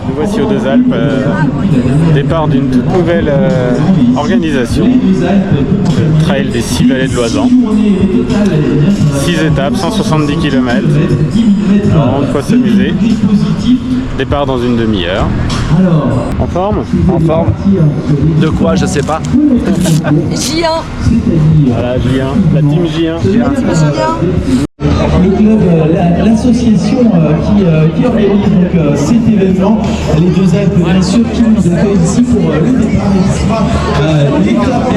Nous voici aux Deux Alpes, départ d'une toute nouvelle organisation, le Trail des 6 vallées de l'Oisans. 6 étapes, 170 km, on de quoi s'amuser. Départ dans une demi-heure. En forme? En forme. De quoi, je sais pas. J1. Voilà, J1, la team J1. Le club, l'association qui organise donc, cet événement, les Deux Alpes bien sûr, qui nous accueillent ici pour le départ et l'étape.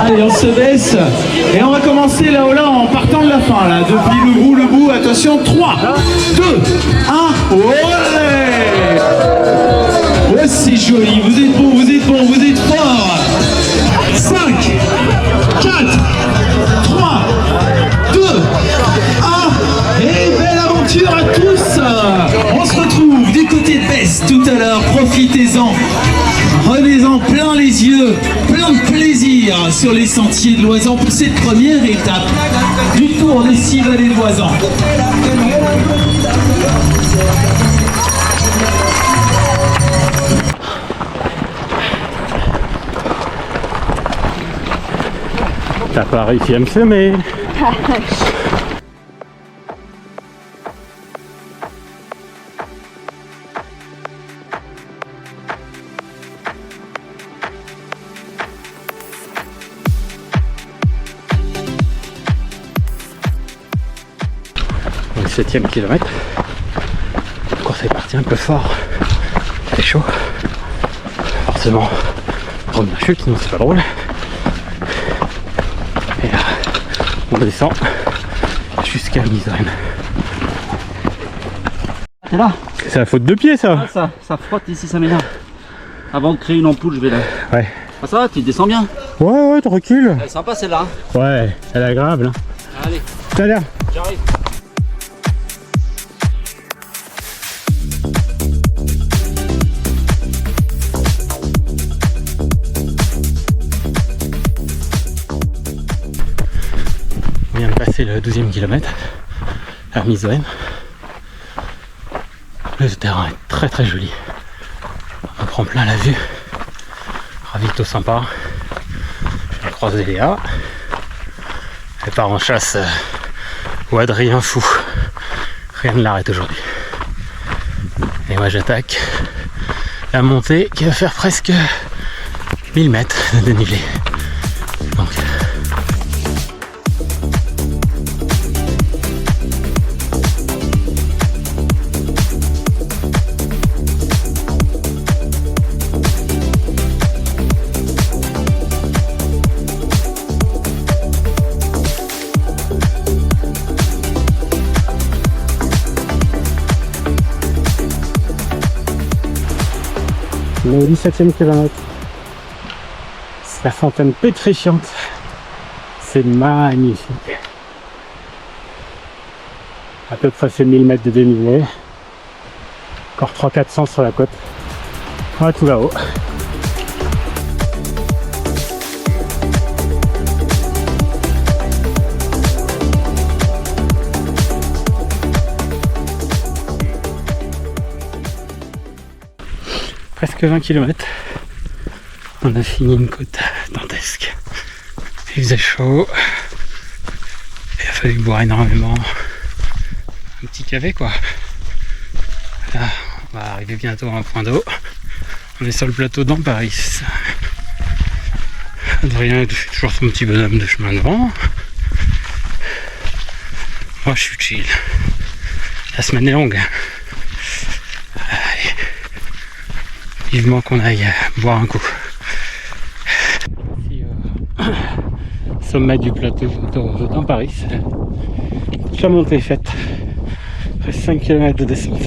Allez, on se baisse et on va commencer là en partant de la fin là, depuis le bout, attention, 3, 2, 1, olé! Ouais, c'est joli, vous êtes bon, vous êtes fort. 5, 4, 3, 2, 1, et belle aventure à tous. On se retrouve du côté de Besse tout à l'heure, profitez-en. Prenez-en plein les yeux, plein de plaisir sur les sentiers de l'Oisan pour cette première étape du tour des 6 vallées de l'Oisan. T'as pas réussi à me semer. Donc 7e kilomètre. La course est partie un peu fort. C'est chaud. Forcément, première chute, sinon c'est pas drôle. Et là, on descend jusqu'à Misoine. T'es là? C'est la faute de pied ça. Ah, ça frotte ici, ça m'énerve. Avant de créer une ampoule, je vais là. Ouais. Ah ça va, tu descends bien? Ouais, tu recules. Elle est sympa celle-là. Ouais, elle est agréable. Hein. Allez, Tout à l'heure. j'arrive. On vient de passer le 12e kilomètre à Misoine. Le terrain est très très joli. On prend plein la vue. Ravito sympa. Je vais croiser Léa. Elle part en chasse au Adrien fou. Rien ne l'arrête aujourd'hui. Et moi j'attaque la montée qui va faire presque 1000 mètres de dénivelé. Donc, le 17e kilomètre. La fontaine pétrifiante. C'est magnifique. À peu près c'est 1000 mètres de dénivelé. Encore 300-400 sur la côte. Voilà tout là-haut. Presque 20 km. On a fini une côte dantesque. Il faisait chaud. Il a fallu boire énormément. Un petit café quoi. Là, on va arriver bientôt à un point d'eau. On est sur le plateau d'Amparis. Adrien fait toujours son petit bonhomme de chemin devant. Moi je suis chill. La semaine est longue. Allez. Vivement qu'on aille boire un coup. Ici, sommet du plateau d'Amparis. Toute la montée est faite. Presque 5 km de descente.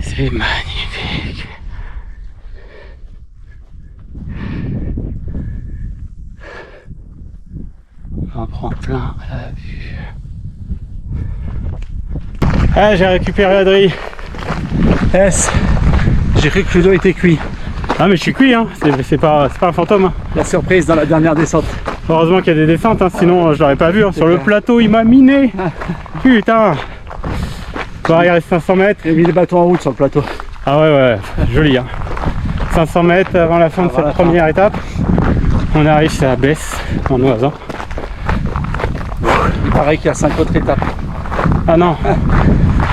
C'est magnifique. On prend plein la vue. Ah, j'ai récupéré Adri. Yes. J'ai cru que le dos était cuit. Ah mais je suis cuit, hein. C'est pas un fantôme. Hein. La surprise dans la dernière descente. Heureusement qu'il y a des descentes, hein, sinon je l'aurais pas vu. Hein. Sur le plateau, il m'a miné. Putain. Bon, il reste 500 mètres. Il a mis des bâtons en route sur le plateau. Ah ouais, joli. Hein. 500 mètres avant la fin de cette première étape. On arrive à la baisse en Oisan. Il paraît qu'il y a 5 autres étapes. Ah non.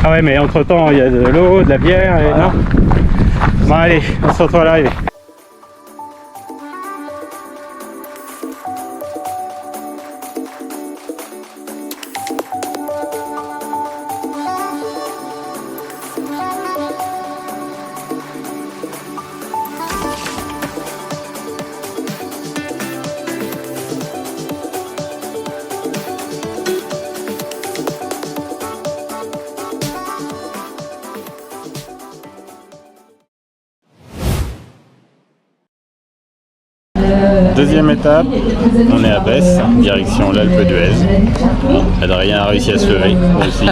Ah ouais, mais entre temps, il y a de l'eau, de la bière et non. Bon allez, on se retrouve à l'arrivée. Deuxième étape, on est à Besse, direction l'Alpe d'Huez. Bon, Adrien a réussi à se lever, moi aussi.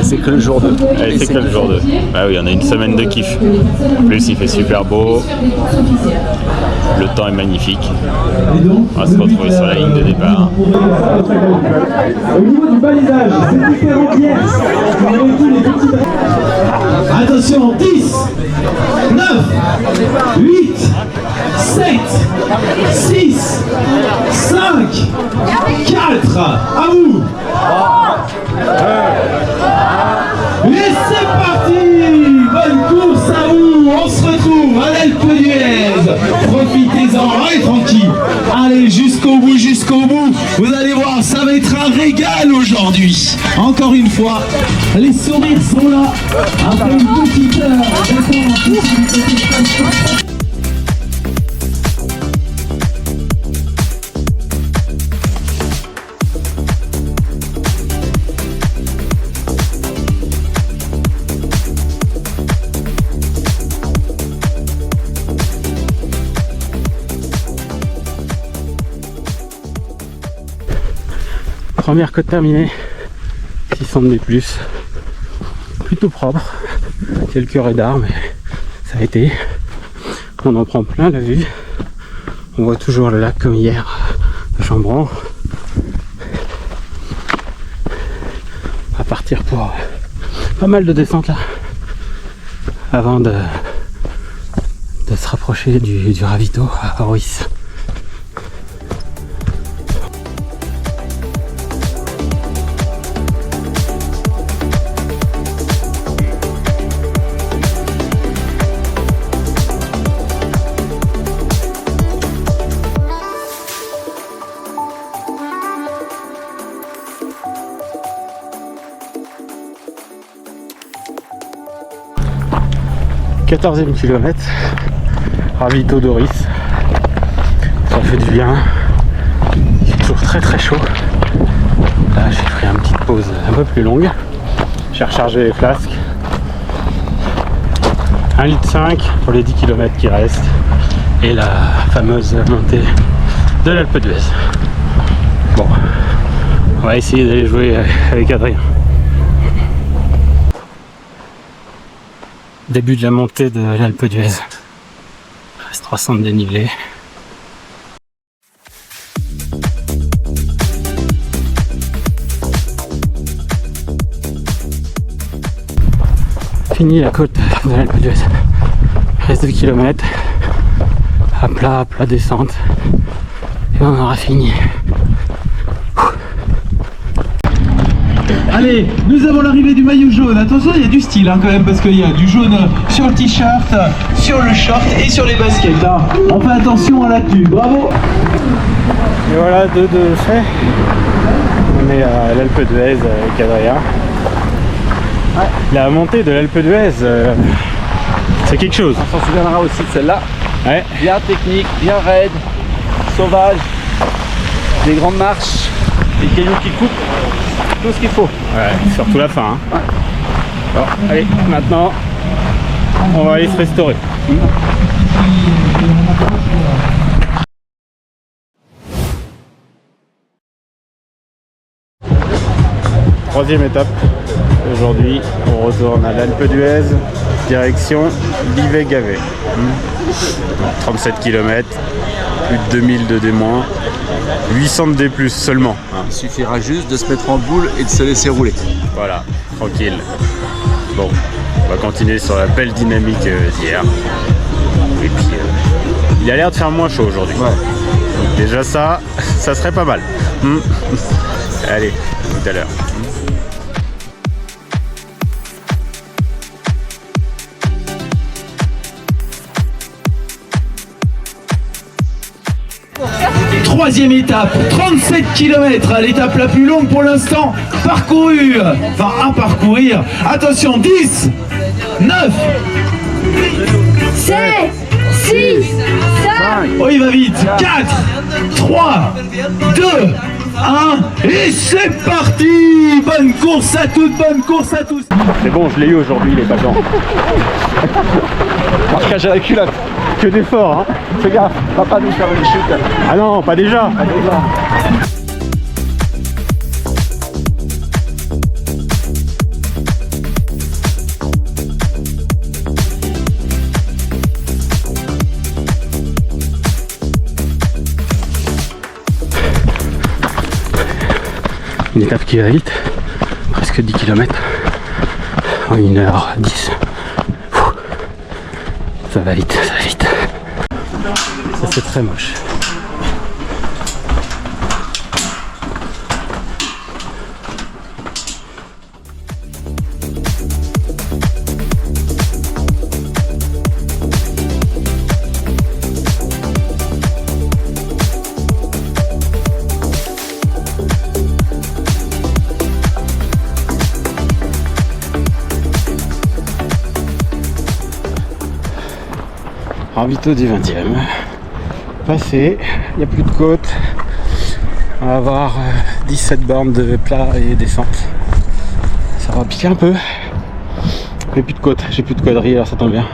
C'est que le jour 2. Allez, c'est que le jour 2. Ah oui, on a une semaine de kiff. En plus, il fait super beau. Le temps est magnifique. On va se retrouver sur la ligne de départ. Au niveau du balisage, c'est différent d'hier. Attention, 10, 9, 8, 7, 6, 5, 4, à vous. Et c'est parti. Bonne course à vous. On se retrouve à l'Alpe d'Huez. Profitez-en, allez tranquille. Allez jusqu'au bout, jusqu'au bout. Vous allez voir, ça va être un régal aujourd'hui. Encore une fois, les sourires sont là. Après une petite heure d'attente. Première côte terminée, 600 de plus, plutôt propre, quelques radars mais ça a été, on en prend plein la vue, on voit toujours le lac comme hier à Chambran. On va partir pour pas mal de descentes là, avant de se rapprocher du ravito à Ruisse. « 14e kilomètre, ravito d'Oris, ça fait du bien, il fait toujours très chaud. Là j'ai pris une petite pause un peu plus longue, j'ai rechargé les flasques, 1,5 litre pour les 10 km qui restent et la fameuse montée de l'Alpe d'Huez. Bon, on va essayer d'aller jouer avec Adrien. Début de la montée de l'Alpe d'Huez. Il reste 300 de dénivelé. Fini la côte de l'Alpe d'Huez. Il reste 2 km. À plat descente. Et on aura fini. Allez, nous avons l'arrivée du maillot jaune. Attention, il y a du style hein, quand même, parce qu'il y a du jaune sur le t-shirt, sur le short et sur les baskets. Hein. On fait attention à la tenue. Bravo. Et voilà, 2 de fait. On est à l'Alpe d'Huez avec Adrien. Ouais. La montée de l'Alpe d'Huez, c'est quelque chose. On s'en souviendra aussi de celle-là. Ouais. Bien technique, bien raide, sauvage, des grandes marches, des cailloux qui coupent. Tout ce qu'il faut. Ouais, surtout la fin. Hein. Ouais. Bon, allez, maintenant, on va aller se restaurer. Troisième étape. Aujourd'hui, on retourne à l'Alpe d'Huez, direction Livet-Gavet. 37 km, plus de 2000 de D-, 800 de D+, seulement. Il suffira juste de se mettre en boule et de se laisser rouler. Voilà, tranquille. Bon, on va continuer sur la belle dynamique d'hier. Et puis, il a l'air de faire moins chaud aujourd'hui. Ouais. Donc déjà ça serait pas mal. Allez, à tout à l'heure. Troisième étape, 37 km, l'étape la plus longue pour l'instant, parcourue, enfin à parcourir. Attention, 10, 9, 7, 6, 5. oh il va vite, 4, 3, 2, 1, et c'est parti. Bonne course à toutes, bonne course à tous. C'est bon, je l'ai eu aujourd'hui, les bagans. Marquage à la culotte. Que d'efforts, hein. Fais gaffe, va pas nous faire une chute. Ah non, pas déjà. Une étape qui va vite, presque 10 km en 1h10. Ça va vite, ça va vite. Ça c'est très moche. Ravito du 20e. Passé, il n'y a plus de côte. On va avoir 17 bornes de plat et descente. Ça va piquer un peu. Mais plus de côte, j'ai plus de quadrille, alors ça tombe bien.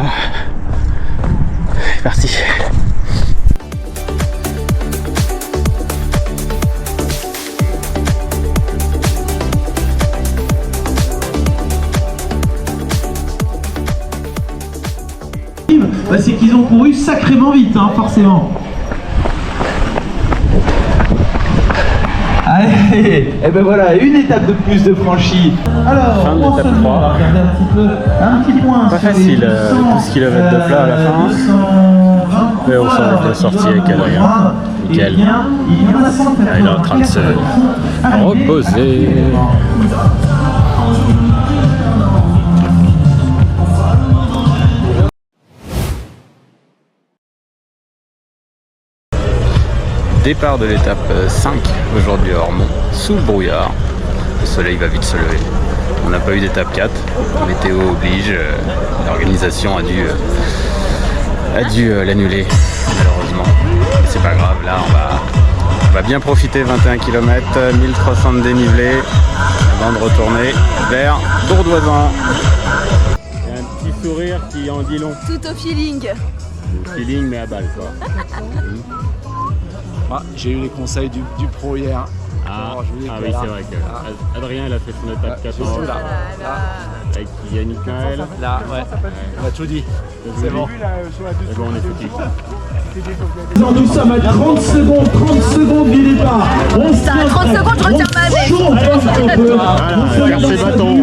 Ah. C'est parti. Bah, c'est qu'ils ont couru sacrément vite, hein, forcément. Allez, et ben voilà, une étape de plus de franchie. Alors, Fin de l'étape 3. on va regarder un petit point. Pas facile, 12 km de plat à la fin. Mais on s'en est bien sorti avec Adrien. Nickel. Il est en train de se reposer. Départ de l'étape 5 aujourd'hui à Ormont, sous le brouillard. Le soleil va vite se lever. On n'a pas eu d'étape 4, météo oblige, l'organisation a dû l'annuler malheureusement. Mais c'est pas grave, là on va bien profiter, 21 km, 1300 de dénivelé, avant de retourner vers Bourdoisan. Il y a un petit sourire qui en dit long. Tout au feeling. Le feeling mais à balle quoi. Ah, j'ai eu les conseils du pro hier. Ah oui, c'est vrai que Adrien il a fait son étape 4 ans là. avec Yannick Noël. Là, ouais. On a tout dit. C'est bon. C'est bon, on est foutus. Nous sommes à 30 secondes du départ. On se À 30 secondes, je retiens ma Faire ses bâtons.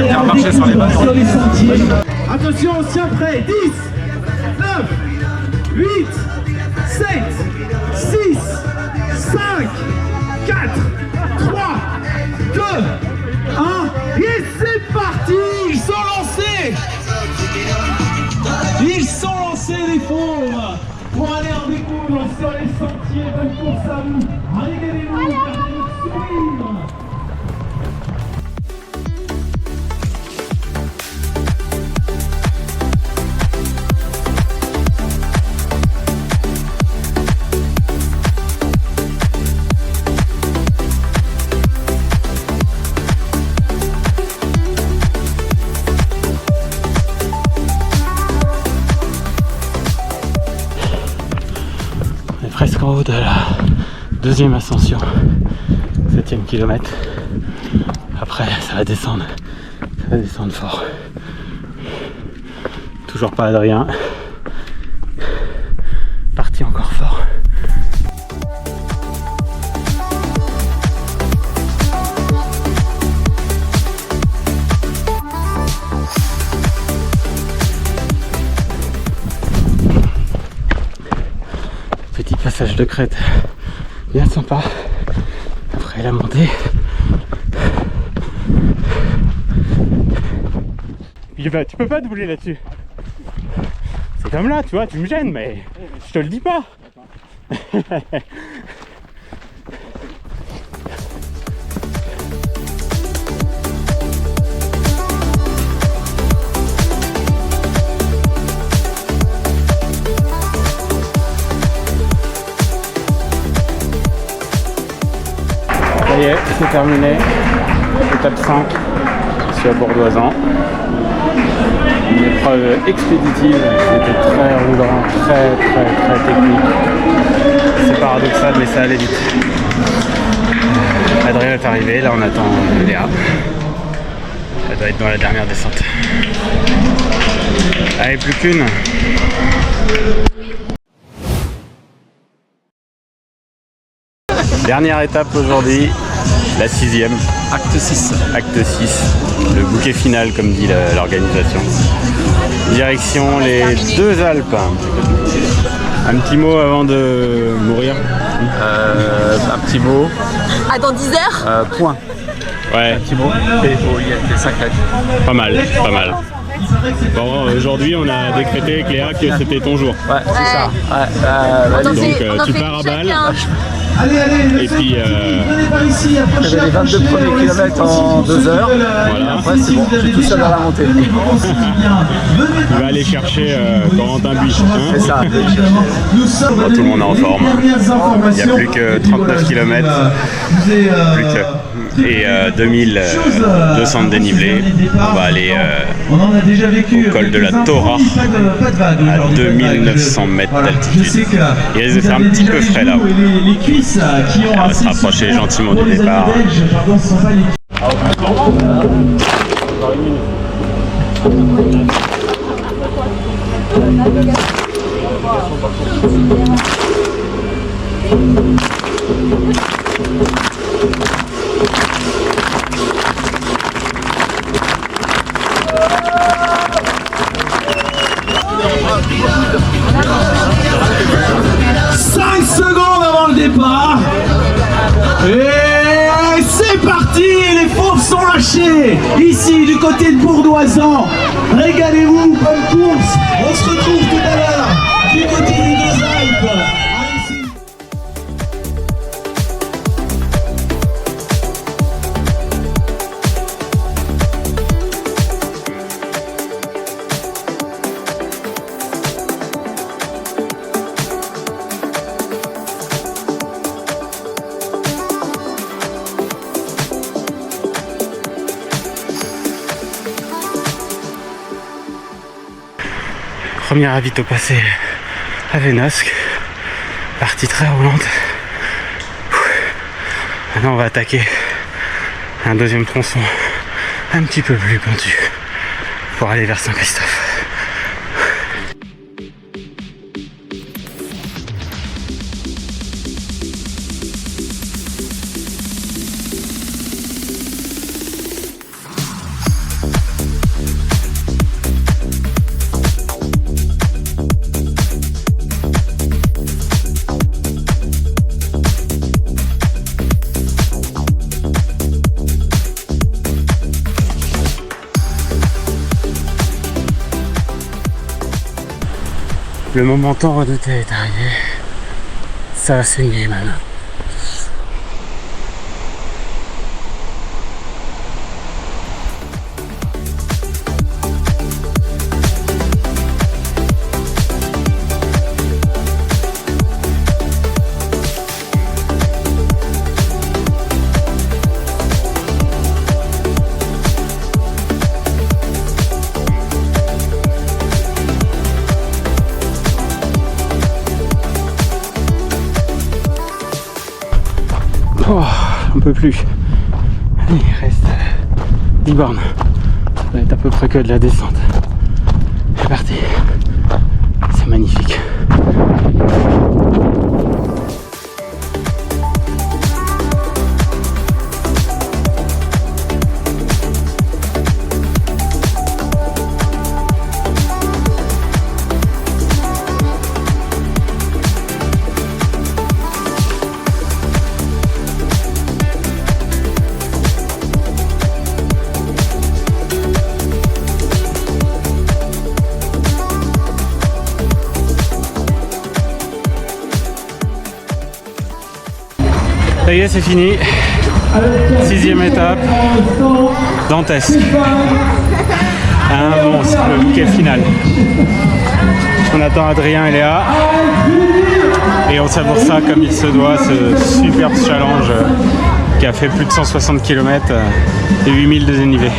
Bien marcher sur les bâtons. sur les sentiers. Attention, on se tient prêt. 10, 9, 8, 7, 6, 5, 4, 3, 2, 1, et c'est parti. Ils sont lancés. Ils sont lancés les pauvres pour aller en découvrir sur les sentiers. Bonne course à vous. Régalez-vous, gardez votre sourire. Presque en haut de la deuxième ascension, 7e kilomètre. Après ça va descendre fort. toujours pas Adrien. Parti encore fort. Petit passage de crête bien sympa. Après la montée. Tu peux pas te bouger là-dessus. C'est comme là, tu vois, tu me gênes, mais je te le dis pas. Ça y est, c'est terminé. Étape 5, je suis à Bourdoisan. Une épreuve expéditive, c'était très roulant, très technique. C'est paradoxal, mais ça allait vite. Adrien est arrivé, là on attend Léa. Elle doit être dans la dernière descente. Allez, plus qu'une. Dernière étape aujourd'hui, la 6e. Acte 6. Acte 6, le bouquet final comme dit l'organisation. Direction les 2 Alpes. Un petit mot avant de mourir. Un petit mot. Ah, dans 10 heures Point. Ouais. Un petit mot. Il est sacré. Pas mal, pas mal. Bon, aujourd'hui on a décrété avec Léa que c'était ton jour. Ouais, c'est ça. Ouais, Donc tu pars à balle. Et puis j'ai fait les 22 premiers kilomètres en 2 heures. voilà. Après c'est bon, je suis tout seul à la montée. Tu vas aller chercher Corentin Buis. Hein, C'est ça. bon, tout le monde est en forme. Il n'y a plus que 39 km. Plus que. Et 2200 de dénivelé. On va aller au col de la Tora à 2900 mètres d'altitude. Il risque de faire un petit peu frais là. On va se rapprocher gentiment du départ. Départ. Et c'est parti, les fauves sont lâchés. Ici, du côté de Bourdoisan. Régalez-vous, bonne course. On se retrouve tout à l'heure du côté des 2 Alpes. Premier ravito passé à Vénosque, partie très roulante. Maintenant on va attaquer un deuxième tronçon un petit peu plus pentu pour aller vers Saint-Christophe. Le moment tant redouté est arrivé. Ça va saigner maintenant. Oh, on peut plus. Allez, il reste 10 bornes. Ça va être à peu près que de la descente. Et parti. C'est magnifique. Ça y est, c'est fini. 6e étape, dantesque. Un monstre, le bouquet final. On attend Adrien et Léa. Et on savoure ça comme il se doit, ce superbe challenge qui a fait plus de 160 km et 8000 de dénivelé.